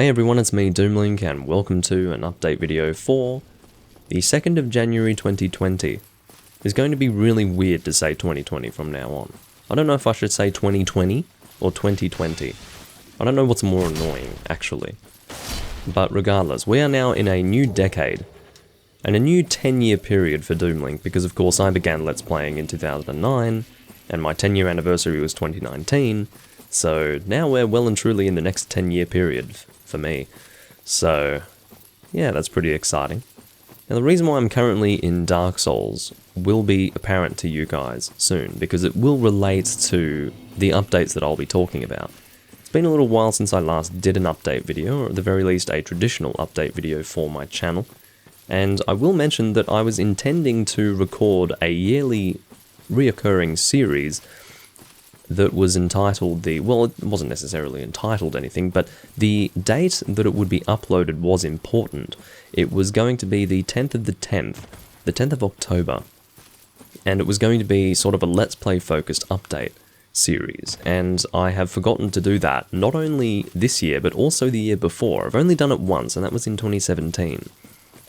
Hey everyone, it's me Doomlink and welcome to an update video for the 2nd of January 2020. It's going to be really weird to say 2020 from now on. I don't know if I should say 2020 or 2020. I don't know what's more annoying, actually. But regardless, we are now in a new decade, and a new 10-year period for Doomlink, because of course I began Let's Playing in 2009, and my 10-year anniversary was 2019, so now we're well and truly in the next 10-year period for me. So, yeah, that's pretty exciting. Now the reason why I'm currently in Dark Souls will be apparent to you guys soon, because it will relate to the updates that I'll be talking about. It's been a little while since I last did an update video, or at the very least a traditional update video for my channel, and I will mention that I was intending to record a yearly reoccurring series that was entitled well, it wasn't necessarily entitled anything, but the date that it would be uploaded was important. It was going to be the 10th of the 10th of October, and it was going to be sort of a Let's Play focused update series, and I have forgotten to do that, not only this year, but also the year before. I've only done it once, and that was in 2017.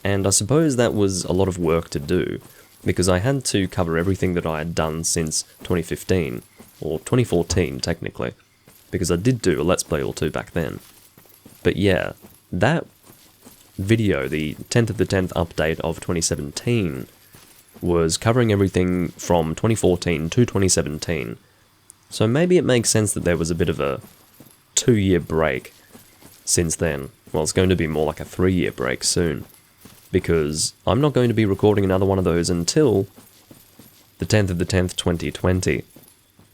And I suppose that was a lot of work to do, because I had to cover everything that I had done since 2015, or 2014 technically, because I did do a Let's Play or two back then. But yeah, that video, the 10th of the 10th update of 2017, was covering everything from 2014 to 2017, so maybe it makes sense that there was a bit of a 2-year break since then. Well, it's going to be more like a 3-year break soon, because I'm not going to be recording another one of those until the 10th of the 10th, 2020.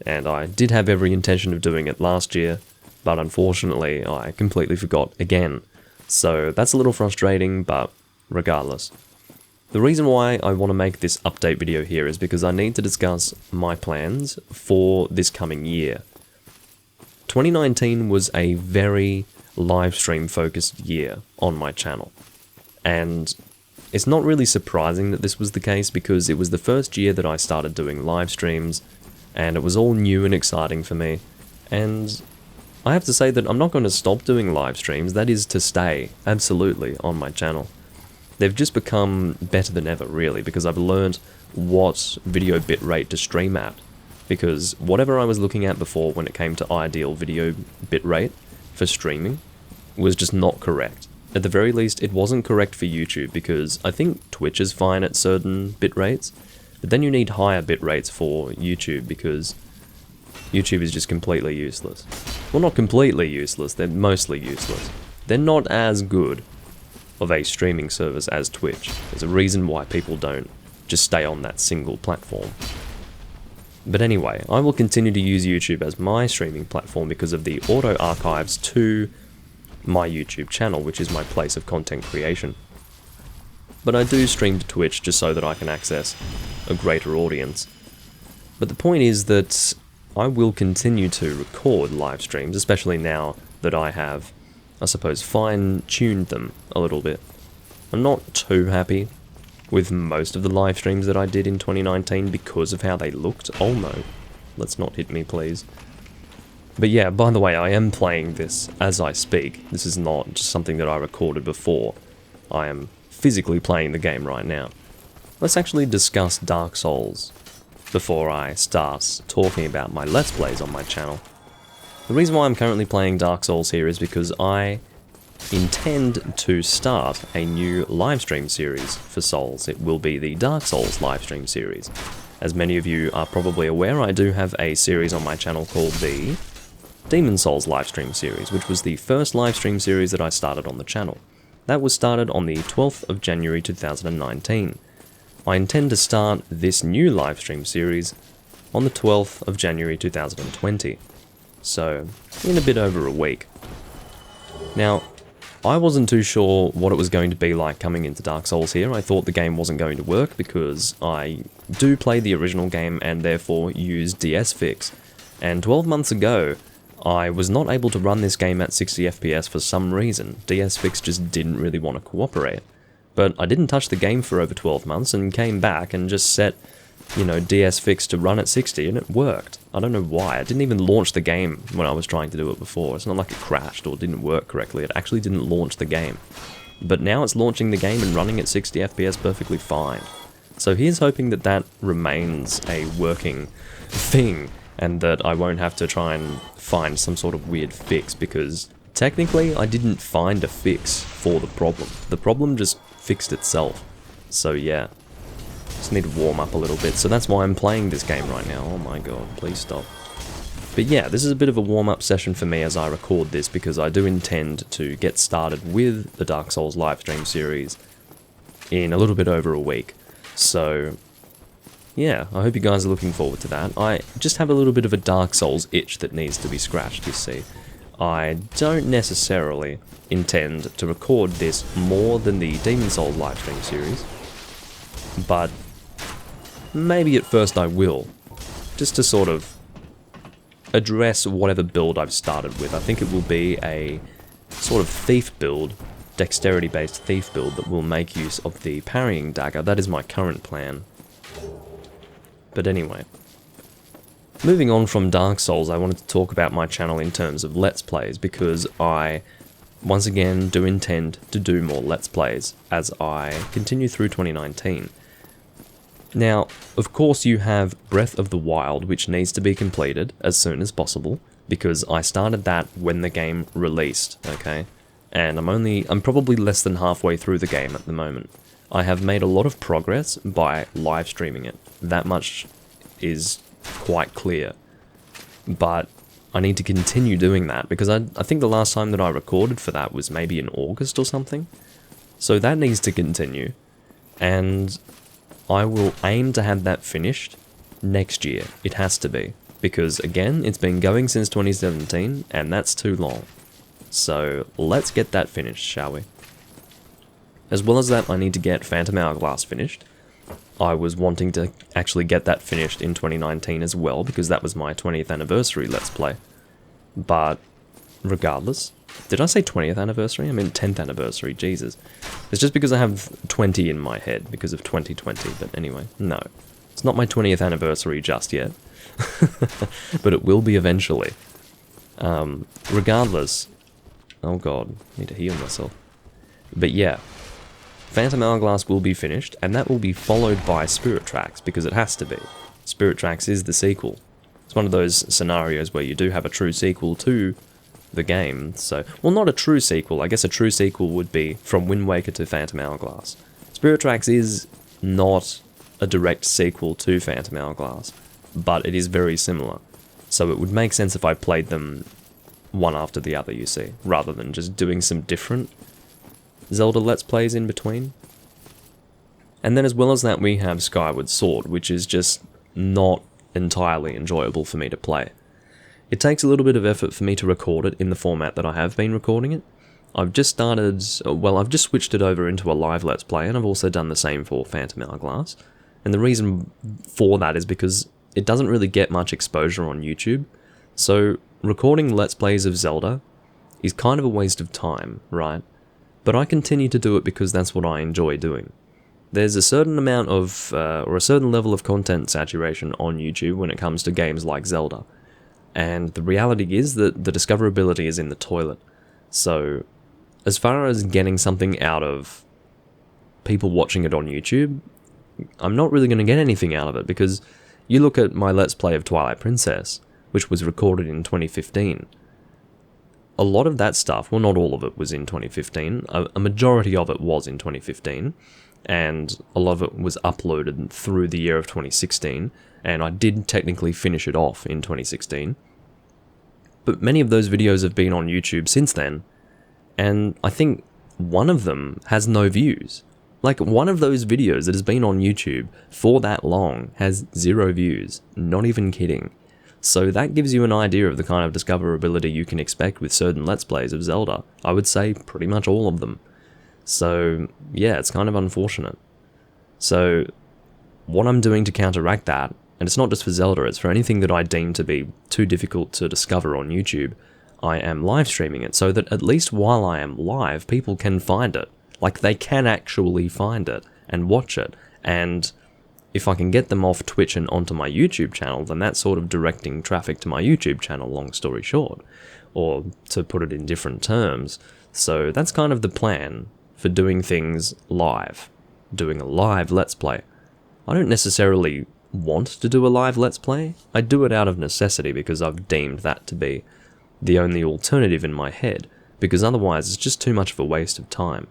And I did have every intention of doing it last year, but unfortunately I completely forgot again. So that's a little frustrating, but regardless. The reason why I want to make this update video here is because I need to discuss my plans for this coming year. 2019 was a very livestream focused year on my channel, and it's not really surprising that this was the case, because it was the first year that I started doing live streams, and it was all new and exciting for me. And I have to say that I'm not going to stop doing live streams. That is to stay, absolutely, on my channel. They've just become better than ever, really, because I've learned what video bitrate to stream at. Because whatever I was looking at before when it came to ideal video bitrate for streaming was just not correct. At the very least, it wasn't correct for YouTube, because I think Twitch is fine at certain bit rates, but then you need higher bit rates for YouTube, because YouTube is just completely useless. Well, not completely useless, they're mostly useless. They're not as good of a streaming service as Twitch. There's a reason why people don't just stay on that single platform. But anyway, I will continue to use YouTube as my streaming platform because of the auto archives to my YouTube channel, which is my place of content creation. But I do stream to Twitch just so that I can access a greater audience. But the point is that I will continue to record live streams, especially now that I have, I suppose, fine-tuned them a little bit. I'm not too happy with most of the live streams that I did in 2019 because of how they looked. Oh no, let's not hit me please. But yeah, by the way, I am playing this as I speak. This is not just something that I recorded before. I am physically playing the game right now. Let's actually discuss Dark Souls before I start talking about my Let's Plays on my channel. The reason why I'm currently playing Dark Souls here is because I intend to start a new livestream series for Souls. It will be the Dark Souls livestream series. As many of you are probably aware, I do have a series on my channel called the Demon Souls livestream series, which was the first livestream series that I started on the channel. That was started on the 12th of January 2019. I intend to start this new livestream series on the 12th of January 2020. So, in a bit over a week. Now, I wasn't too sure what it was going to be like coming into Dark Souls here. I thought the game wasn't going to work because I do play the original game and therefore use DS Fix. And 12 months ago, I was not able to run this game at 60 FPS for some reason. DS Fix just didn't really want to cooperate. But I didn't touch the game for over 12 months and came back and just set you know, DS fix to run at 60, and it worked. I don't know why. It didn't even launch the game when I was trying to do it before. It's not like it crashed or didn't work correctly. It actually didn't launch the game. But now it's launching the game and running at 60 FPS perfectly fine. So here's hoping that that remains a working thing, and that I won't have to try and find some sort of weird fix, because technically I didn't find a fix for the problem. The problem just fixed itself. So yeah, just need to warm up a little bit. So that's why I'm playing this game right now. Oh my god, please stop. But yeah, this is a bit of a warm-up session for me as I record this, because I do intend to get started with the Dark Souls livestream series in a little bit over a week. So yeah, I hope you guys are looking forward to that. I just have a little bit of a Dark Souls itch that needs to be scratched, you see. I don't necessarily intend to record this more than the Demon Souls livestream series, but maybe at first I will, just to sort of address whatever build I've started with. I think it will be a sort of thief build, dexterity-based thief build that will make use of the parrying dagger. That is my current plan. But anyway, moving on from Dark Souls, I wanted to talk about my channel in terms of Let's Plays, because I, once again, do intend to do more Let's Plays as I continue through 2019. Now, of course you have Breath of the Wild, which needs to be completed as soon as possible, because I started that when the game released, okay? And I'm probably less than halfway through the game at the moment. I have made a lot of progress by live streaming it. That much is quite clear. But I need to continue doing that, because I think the last time that I recorded for that was maybe in August or something. So that needs to continue. And I will aim to have that finished next year. It has to be. Because again, it's been going since 2017, and that's too long. So let's get that finished, shall we? As well as that, I need to get Phantom Hourglass finished. I was wanting to actually get that finished in 2019 as well, because that was my 20th anniversary Let's Play. But regardless, did I say 20th anniversary? I mean 10th anniversary, Jesus. It's just because I have 20 in my head because of 2020, but anyway, no. It's not my 20th anniversary just yet. But it will be eventually. Regardless, oh god, I need to heal myself. But yeah, Phantom Hourglass will be finished, and that will be followed by Spirit Tracks, because it has to be. Spirit Tracks is the sequel. It's one of those scenarios where you do have a true sequel to the game, so... Well, not a true sequel. I guess a true sequel would be from Wind Waker to Phantom Hourglass. Spirit Tracks is not a direct sequel to Phantom Hourglass, but it is very similar. So it would make sense if I played them one after the other, you see, rather than just doing some different Zelda Let's Plays in between. And then as well as that, we have Skyward Sword, which is just not entirely enjoyable for me to play. It takes a little bit of effort for me to record it in the format that I have been recording it. I've just switched it over into a live Let's Play, and I've also done the same for Phantom Hourglass. And the reason for that is because it doesn't really get much exposure on YouTube, so recording Let's Plays of Zelda is kind of a waste of time, right? But I continue to do it because that's what I enjoy doing. There's a certain amount of, or a certain level of content saturation on YouTube when it comes to games like Zelda. And the reality is that the discoverability is in the toilet. So, as far as getting something out of people watching it on YouTube, I'm not really going to get anything out of it, because you look at my Let's Play of Twilight Princess, which was recorded in 2015. A lot of that stuff, well, not all of it was in 2015, a majority of it was in 2015, and a lot of it was uploaded through the year of 2016, and I did technically finish it off in 2016. But many of those videos have been on YouTube since then, and I think one of them has no views. Like, one of those videos that has been on YouTube for that long has 0 views, not even kidding. So that gives you an idea of the kind of discoverability you can expect with certain Let's Plays of Zelda. I would say pretty much all of them. So yeah, it's kind of unfortunate. So what I'm doing to counteract that, and it's not just for Zelda, it's for anything that I deem to be too difficult to discover on YouTube, I am live streaming it so that at least while I am live, people can find it. Like, they can actually find it and watch it. And if I can get them off Twitch and onto my YouTube channel, then that's sort of directing traffic to my YouTube channel, long story short, or to put it in different terms. So that's kind of the plan for doing things live, doing a live Let's Play. I don't necessarily want to do a live Let's Play. I do it out of necessity because I've deemed that to be the only alternative in my head, because otherwise it's just too much of a waste of time.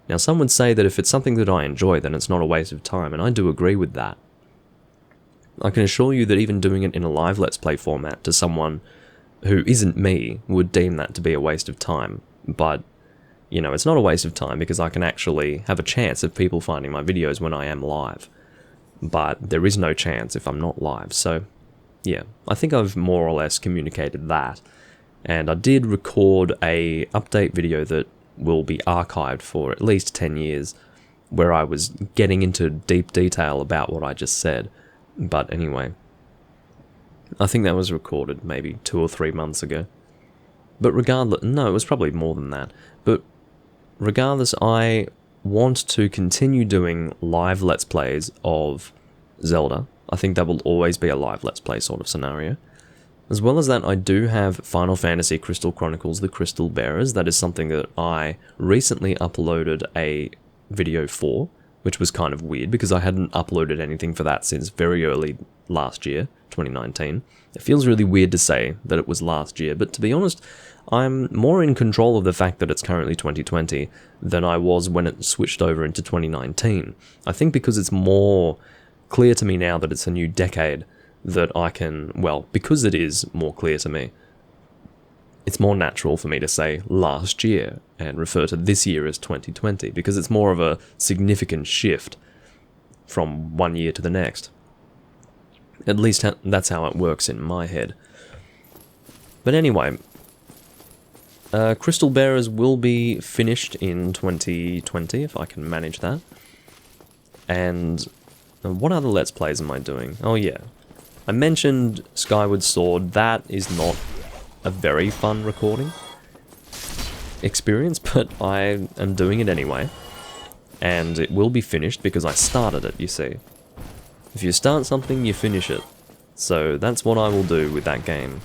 Now, some would say that if it's something that I enjoy, then it's not a waste of time, and I do agree with that. I can assure you that even doing it in a live Let's Play format to someone who isn't me would deem that to be a waste of time, but, you know, it's not a waste of time because I can actually have a chance of people finding my videos when I am live. But there is no chance if I'm not live, so yeah, I think I've more or less communicated that. And I did record a update video that will be archived for at least 10 years, where I was getting into deep detail about what I just said. But anyway, I think that was recorded maybe 2 or 3 months ago. But regardless, no, it was probably more than that. But regardless, I want to continue doing live Let's Plays of Zelda. I think that will always be a live Let's Play sort of scenario. As well as that, I do have Final Fantasy Crystal Chronicles: The Crystal Bearers. That is something that I recently uploaded a video for, which was kind of weird because I hadn't uploaded anything for that since very early last year, 2019. It feels really weird to say that it was last year, but to be honest, I'm more in control of the fact that it's currently 2020 than I was when it switched over into 2019. I think because it's more clear to me now that it's a new decade, that I can, well, because it is more clear to me, it's more natural for me to say last year and refer to this year as 2020, because it's more of a significant shift from one year to the next. At least that's how it works in my head. But anyway, Crystal Bearers will be finished in 2020, if I can manage that. And what other Let's Plays am I doing? Oh yeah, I mentioned Skyward Sword. That is not a very fun recording experience, but I am doing it anyway. And it will be finished because I started it, you see. If you start something, you finish it. So that's what I will do with that game.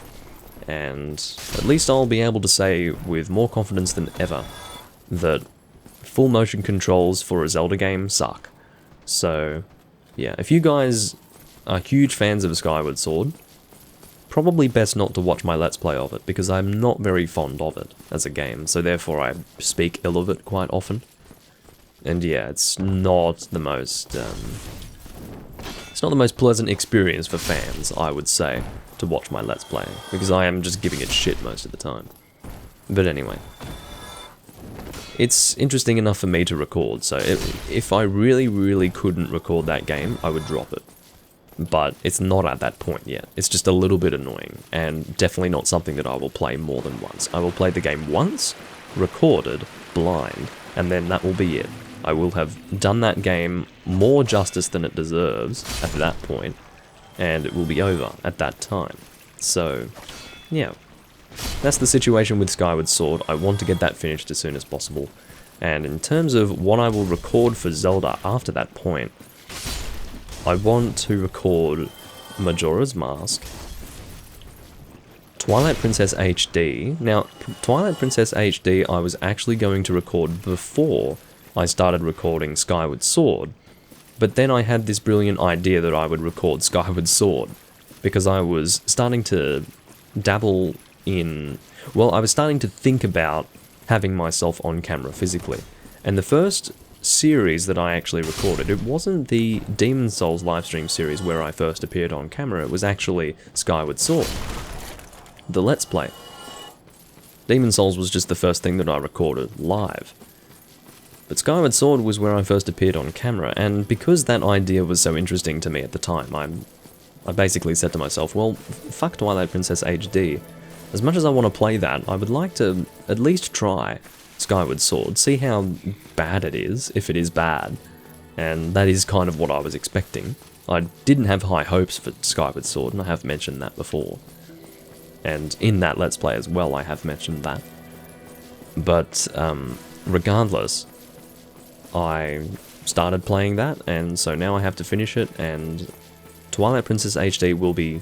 And at least I'll be able to say with more confidence than ever that full motion controls for a Zelda game suck. So yeah, if you guys are huge fans of Skyward Sword, probably best not to watch my Let's Play of it, because I'm not very fond of it as a game, so therefore I speak ill of it quite often. And yeah, it's not the most pleasant experience for fans, I would say, to watch my Let's Play, because I am just giving it shit most of the time. But anyway, it's interesting enough for me to record, so if I really couldn't record that game, I would drop it. But it's not at that point yet. It's just a little bit annoying, and definitely not something that I will play more than once. I will play the game once, recorded, blind, and then that will be it. I will have done that game more justice than it deserves at that point, and it will be over at that time. So, yeah. That's the situation with Skyward Sword. I want to get that finished as soon as possible. And in terms of what I will record for Zelda after that point, I want to record Majora's Mask, Twilight Princess HD. Now, Twilight Princess HD I was actually going to record before I started recording Skyward Sword, but then I had this brilliant idea that I would record Skyward Sword, because I was starting to dabble in, well, I was starting to think about having myself on camera physically, and the first series that I actually recorded, it wasn't the Demon Souls livestream series where I first appeared on camera, it was actually Skyward Sword, the Let's Play. Demon Souls was just the first thing that I recorded live. But Skyward Sword was where I first appeared on camera, and because that idea was so interesting to me at the time, I basically said to myself, well, fuck Twilight Princess HD. As much as I want to play that, I would like to at least try Skyward Sword, see how bad it is, if it is bad, and that is kind of what I was expecting. I didn't have high hopes for Skyward Sword, and I have mentioned that before. And in that Let's Play as well, I have mentioned that. But, regardless, I started playing that, and so now I have to finish it, and Twilight Princess HD will be,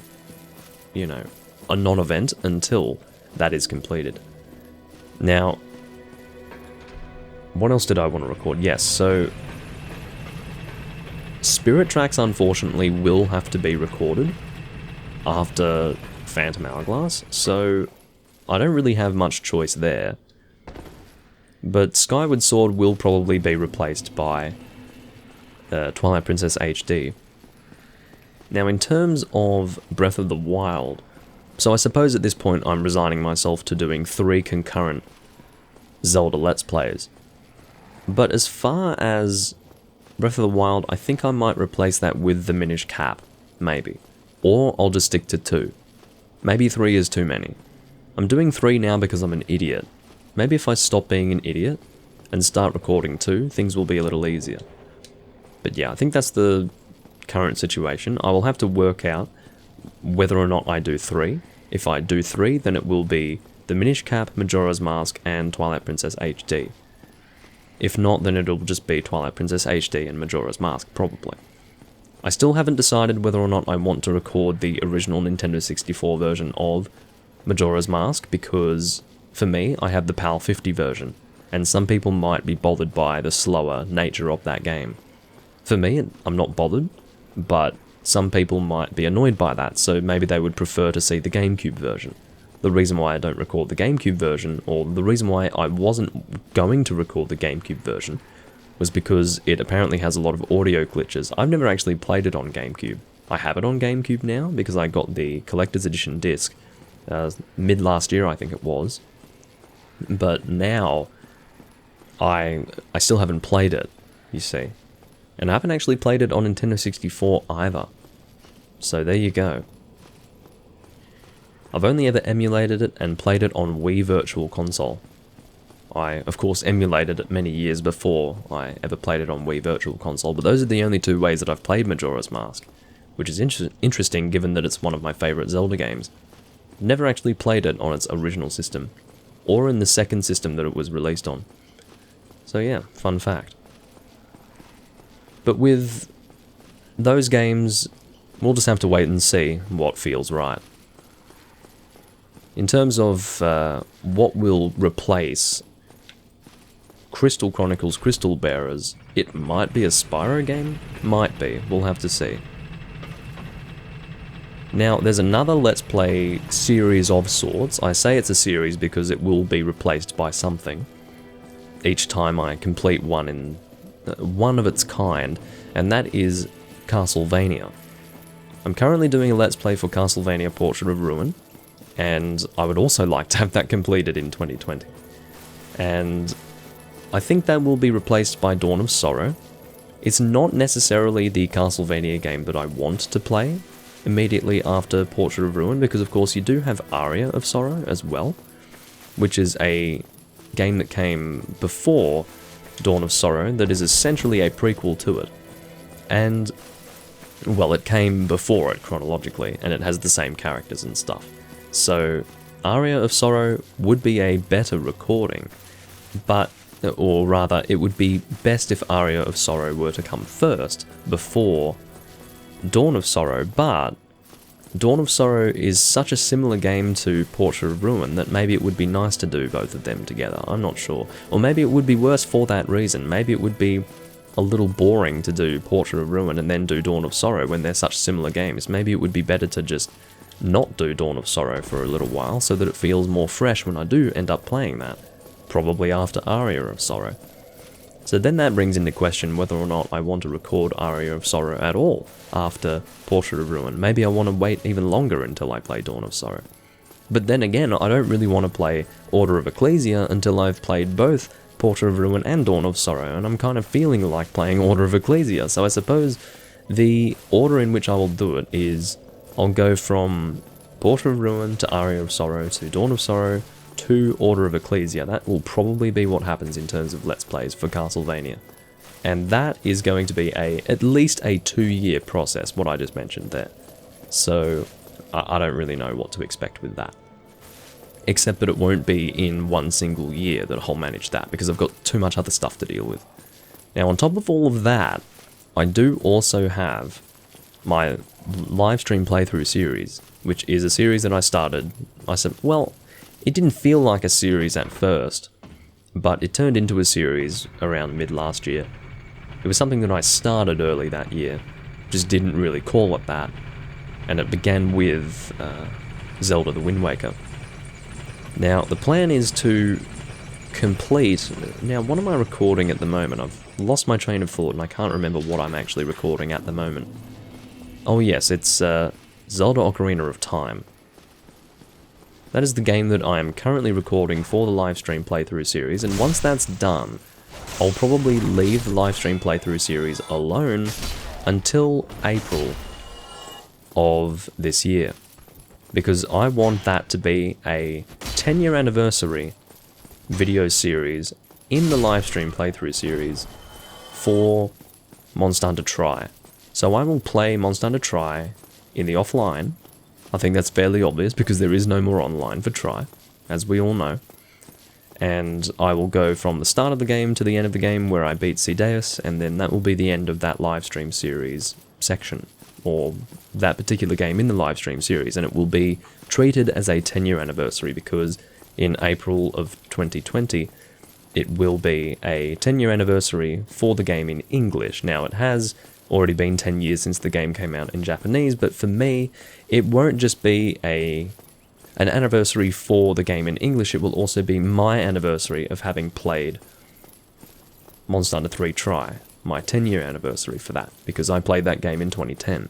you know, a non-event until that is completed. Now, what else did I want to record? Yes, so Spirit Tracks unfortunately will have to be recorded after Phantom Hourglass, so I don't really have much choice there. But Skyward Sword will probably be replaced by Twilight Princess HD. Now, in terms of Breath of the Wild, so I suppose at this point I'm resigning myself to doing 3 concurrent Zelda Let's Plays. But as far as Breath of the Wild, I think I might replace that with the Minish Cap, maybe. Or I'll just stick to 2. Maybe 3 is too many. I'm doing 3 now because I'm an idiot. Maybe if I stop being an idiot and start recording 2, things will be a little easier. But yeah, I think that's the current situation. I will have to work out whether or not I do 3. If I do 3, then it will be the Minish Cap, Majora's Mask, and Twilight Princess HD. If not, then it'll just be Twilight Princess HD and Majora's Mask, probably. I still haven't decided whether or not I want to record the original Nintendo 64 version of Majora's Mask, because for me, I have the PAL 50 version, and some people might be bothered by the slower nature of that game. For me, I'm not bothered, but some people might be annoyed by that, so maybe they would prefer to see the GameCube version. The reason why I don't record the GameCube version, or the reason why I wasn't going to record the GameCube version, was because it apparently has a lot of audio glitches. I've never actually played it on GameCube. I have it on GameCube now, because I got the Collector's Edition disc mid last year, I think it was. But now, I still haven't played it, you see. And I haven't actually played it on Nintendo 64 either. So there you go. I've only ever emulated it and played it on Wii Virtual Console. I, of course, emulated it many years before I ever played it on Wii Virtual Console, but those are the only 2 ways that I've played Majora's Mask, which is interesting given that it's one of my favourite Zelda games. Never actually played it on its original system, or in the second system that it was released on. So yeah, fun fact. But with those games, we'll just have to wait and see what feels right. In terms of what will replace Crystal Chronicles Crystal Bearers, it might be a Spyro game? Might be, we'll have to see. Now, there's another Let's Play series of sorts. I say it's a series because it will be replaced by something each time I complete one in one of its kind, and that is Castlevania. I'm currently doing a Let's Play for Castlevania Portrait of Ruin, and I would also like to have that completed in 2020. And I think that will be replaced by Dawn of Sorrow. It's not necessarily the Castlevania game that I want to play immediately after Portrait of Ruin, because of course you do have Aria of Sorrow as well, which is a game that came before Dawn of Sorrow that is essentially a prequel to it. And, well, it came before it chronologically, and it has the same characters and stuff. So, Aria of Sorrow would be a better recording, but, or rather, it would be best if Aria of Sorrow were to come first, before Dawn of Sorrow, but Dawn of Sorrow is such a similar game to Portrait of Ruin that maybe it would be nice to do both of them together, I'm not sure. Or maybe it would be worse for that reason. Maybe it would be a little boring to do Portrait of Ruin and then do Dawn of Sorrow when they're such similar games. Maybe it would be better to just not do Dawn of Sorrow for a little while so that it feels more fresh when I do end up playing that, probably after Aria of Sorrow. So then that brings into question whether or not I want to record Aria of Sorrow at all after Portrait of Ruin. Maybe I want to wait even longer until I play Dawn of Sorrow. But then again, I don't really want to play Order of Ecclesia until I've played both Portrait of Ruin and Dawn of Sorrow, and I'm kind of feeling like playing Order of Ecclesia, so I suppose the order in which I will do it is I'll go from Portrait of Ruin to Aria of Sorrow to Dawn of Sorrow to Order of Ecclesia. That will probably be what happens in terms of Let's Plays for Castlevania. And that is going to be at least a 2-year process, what I just mentioned there. So I don't really know what to expect with that. Except that it won't be in one single year that I'll manage that, because I've got too much other stuff to deal with. Now, on top of all of that, I do also have my live stream playthrough series, which is a series that I started. I said, well, it didn't feel like a series at first, but it turned into a series around mid last year. It was something that I started early that year, just didn't really call it that, and it began with Zelda the Wind Waker. Now, the plan is to complete... Now, what am I recording at the moment? I've lost my train of thought and I can't remember what I'm actually recording at the moment. Oh yes, it's Zelda Ocarina of Time. That is the game that I am currently recording for the livestream playthrough series, and once that's done, I'll probably leave the livestream playthrough series alone until April of this year. Because I want that to be a 10-year anniversary video series in the livestream playthrough series for Monster Hunter Tri. So I will play Monster Hunter Tri in the offline. I think that's fairly obvious because there is no more online for Tri, as we all know. And I will go from the start of the game to the end of the game where I beat Cedeus, and then that will be the end of that livestream series section, or that particular game in the livestream series, and it will be treated as a 10-year anniversary because in April of 2020 it will be a 10-year anniversary for the game in English. Now, it has already been 10 years since the game came out in Japanese, but for me, it won't just be an anniversary for the game in English, it will also be my anniversary of having played Monster Hunter 3 Tri, my 10-year anniversary for that, because I played that game in 2010.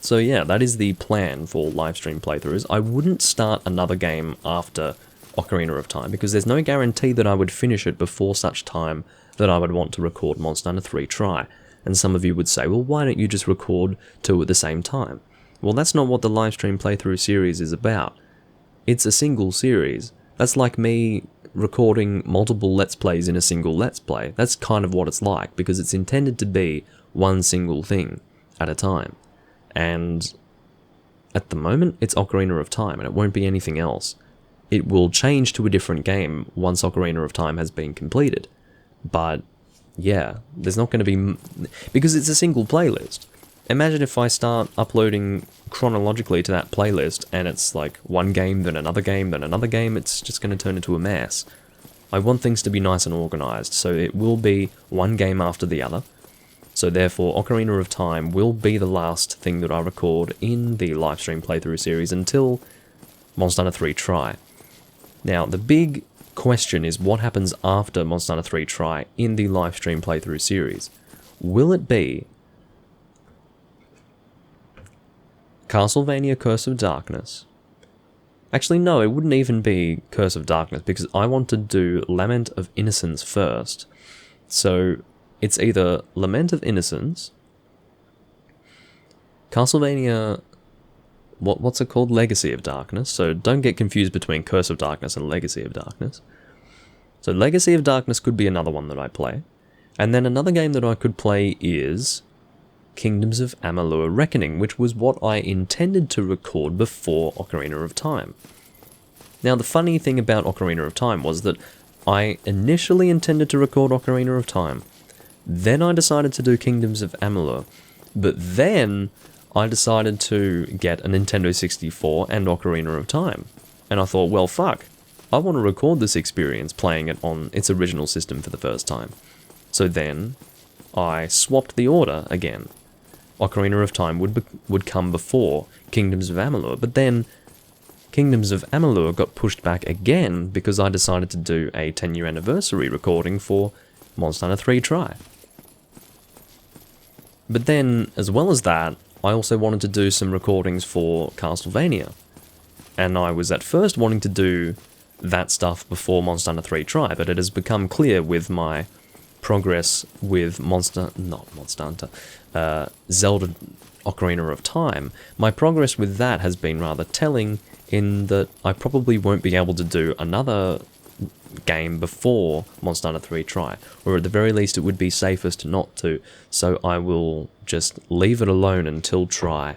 So yeah, that is the plan for livestream playthroughs. I wouldn't start another game after Ocarina of Time, because there's no guarantee that I would finish it before such time that I would want to record Monster Hunter 3 Tri. And some of you would say, well, why don't you just record two at the same time? Well, that's not what the livestream playthrough series is about. It's a single series. That's like me recording multiple Let's Plays in a single Let's Play. That's kind of what it's like, because it's intended to be one single thing at a time. And at the moment, it's Ocarina of Time, and it won't be anything else. It will change to a different game once Ocarina of Time has been completed. But yeah, there's not going to be... because it's a single playlist. Imagine if I start uploading chronologically to that playlist and it's like one game, then another game, then another game, it's just going to turn into a mess. I want things to be nice and organised, so it will be one game after the other. So therefore, Ocarina of Time will be the last thing that I record in the livestream playthrough series until Monster Hunter 3 Tri. Now, the big question is what happens after Monster Hunter 3 Tri in the livestream playthrough series. Will it be Castlevania Curse of Darkness? Actually, no, it wouldn't even be Curse of Darkness, because I want to do Lament of Innocence first. So, it's either Lament of Innocence, Castlevania... What's it called? Legacy of Darkness. So don't get confused between Curse of Darkness and Legacy of Darkness. So Legacy of Darkness could be another one that I play. And then another game that I could play is Kingdoms of Amalur Reckoning, which was what I intended to record before Ocarina of Time. Now, the funny thing about Ocarina of Time was that I initially intended to record Ocarina of Time. Then I decided to do Kingdoms of Amalur. But then I decided to get a Nintendo 64 and Ocarina of Time. And I thought, well, fuck, I want to record this experience playing it on its original system for the first time. So then I swapped the order again. Ocarina of Time would come before Kingdoms of Amalur, but then Kingdoms of Amalur got pushed back again because I decided to do a 10-year anniversary recording for Monster Hunter 3 Tri. But then, as well as that, I also wanted to do some recordings for Castlevania. And I was at first wanting to do that stuff before Monster Hunter 3 Tri, but it has become clear with my progress with Zelda Ocarina of Time. My progress with that has been rather telling in that I probably won't be able to do another game before Monster Hunter 3 Tri, or at the very least it would be safest not to, so I will just leave it alone until Tri,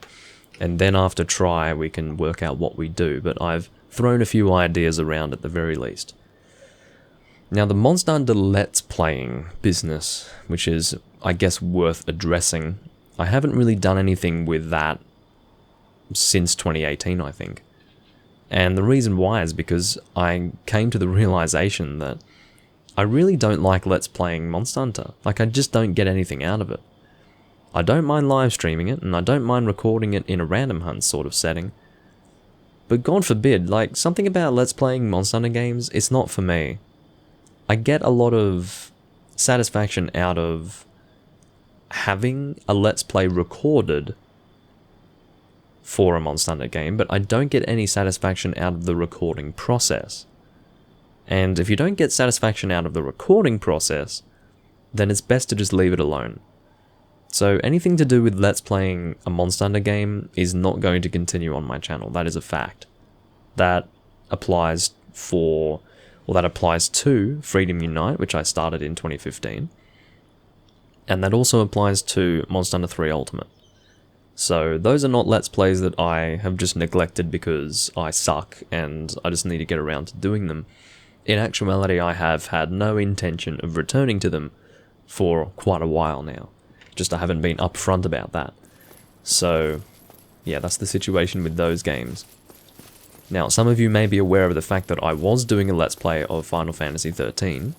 and then after Tri we can work out what we do, but I've thrown a few ideas around at the very least. Now, the Monster Hunter Let's Playing business, which is, I guess, worth addressing, I haven't really done anything with that since 2018, I think. And the reason why is because I came to the realization that I really don't like Let's Playing Monster Hunter. Like, I just don't get anything out of it. I don't mind live streaming it, and I don't mind recording it in a random hunt sort of setting. But God forbid, like, something about Let's Playing Monster Hunter games, it's not for me. I get a lot of satisfaction out of having a Let's Play recorded for a Monster Hunter game, but I don't get any satisfaction out of the recording process. And if you don't get satisfaction out of the recording process, then it's best to just leave it alone. So anything to do with Let's Playing a Monster Hunter game is not going to continue on my channel. That is a fact. That applies to Freedom Unite, which I started in 2015. And that also applies to Monster Hunter 3 Ultimate. So those are not Let's Plays that I have just neglected because I suck and I just need to get around to doing them. In actuality, I have had no intention of returning to them for quite a while now. Just I haven't been upfront about that. So, yeah, that's the situation with those games. Now, some of you may be aware of the fact that I was doing a Let's Play of Final Fantasy XIII.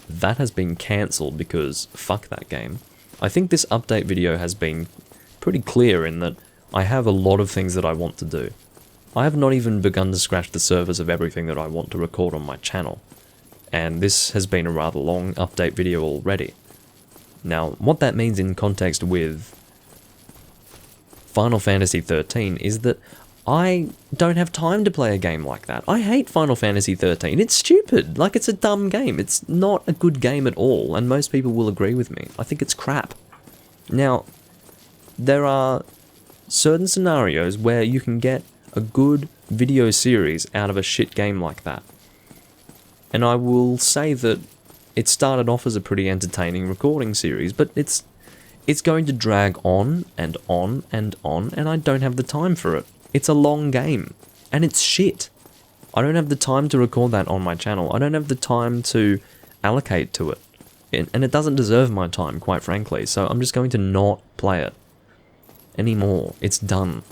That has been cancelled because fuck that game. I think this update video has been pretty clear in that I have a lot of things that I want to do. I have not even begun to scratch the surface of everything that I want to record on my channel. And this has been a rather long update video already. Now, what that means in context with Final Fantasy XIII is that I don't have time to play a game like that. I hate Final Fantasy XIII. It's stupid. Like, it's a dumb game. It's not a good game at all, and most people will agree with me. I think it's crap. Now, there are certain scenarios where you can get a good video series out of a shit game like that. And I will say that it started off as a pretty entertaining recording series, but it's going to drag on and on and on, and I don't have the time for it. It's a long game, and it's shit. I don't have the time to record that on my channel. I don't have the time to allocate to it. And it doesn't deserve my time, quite frankly, so I'm just going to not play it anymore. It's done.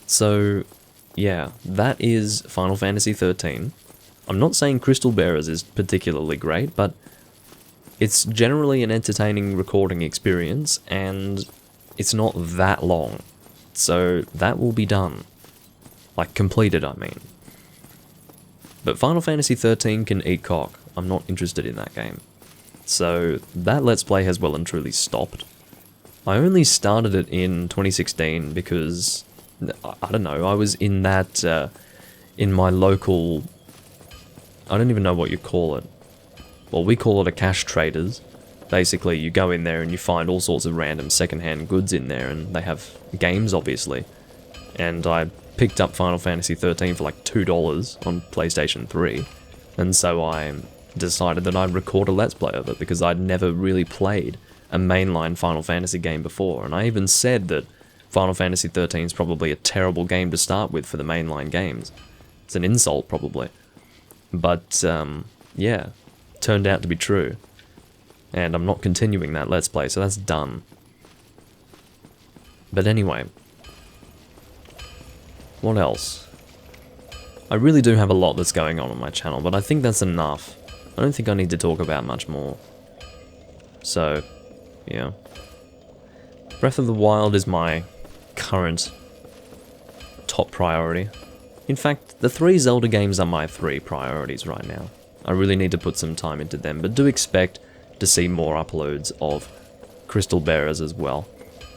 So, yeah, that is Final Fantasy XIII. I'm not saying Crystal Bearers is particularly great, but it's generally an entertaining recording experience, and it's not that long. So that will be done. Like, completed, I mean. But Final Fantasy XIII can eat cock. I'm not interested in that game. So that Let's Play has well and truly stopped. I only started it in 2016 because, I don't know, I was in that, in my local, I don't even know what you call it. Well, we call it a cash traders. Basically, you go in there and you find all sorts of random secondhand goods in there, and they have games, obviously. And I picked up Final Fantasy XIII for like $2 on PlayStation 3, and so I decided that I'd record a Let's Play of it, because I'd never really played a mainline Final Fantasy game before, and I even said that Final Fantasy XIII is probably a terrible game to start with for the mainline games. It's an insult, probably. But, yeah, turned out to be true. And I'm not continuing that Let's Play, so that's done. But anyway. What else? I really do have a lot that's going on my channel, but I think that's enough. I don't think I need to talk about much more. So, yeah. Breath of the Wild is my current top priority. In fact, the 3 Zelda games are my 3 priorities right now. I really need to put some time into them, but do expect to see more uploads of Crystal Bearers as well.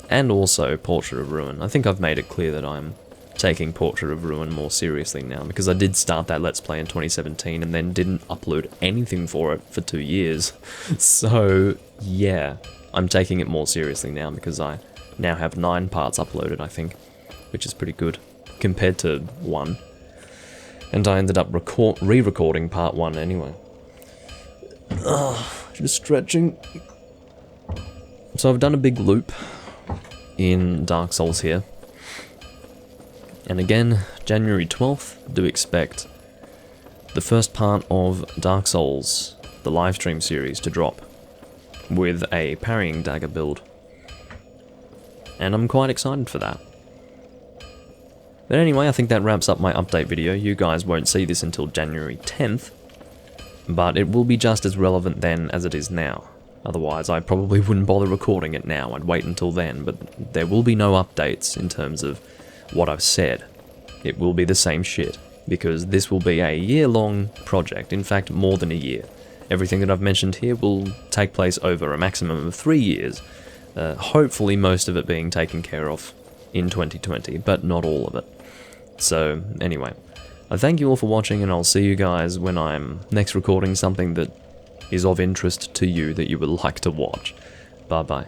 And also Portrait of Ruin. I think I've made it clear that I'm taking Portrait of Ruin more seriously now, because I did start that Let's Play in 2017 and then didn't upload anything for it for 2 years. So, yeah, I'm taking it more seriously now, because I now have 9 parts uploaded, I think, which is pretty good, compared to 1. And I ended up re-recording part 1 anyway. Just stretching. So I've done a big loop in Dark Souls here. And again, January 12th, do expect the first part of Dark Souls, the livestream series, to drop, with a parrying dagger build. And I'm quite excited for that. But anyway, I think that wraps up my update video. You guys won't see this until January 10th, but it will be just as relevant then as it is now. Otherwise, I probably wouldn't bother recording it now. I'd wait until then, but there will be no updates in terms of what I've said. It will be the same shit, because this will be a year-long project, in fact more than a year. Everything that I've mentioned here will take place over a maximum of 3 years, hopefully most of it being taken care of in 2020, but not all of it. So, anyway, I thank you all for watching, and I'll see you guys when I'm next recording something that is of interest to you that you would like to watch. Bye bye.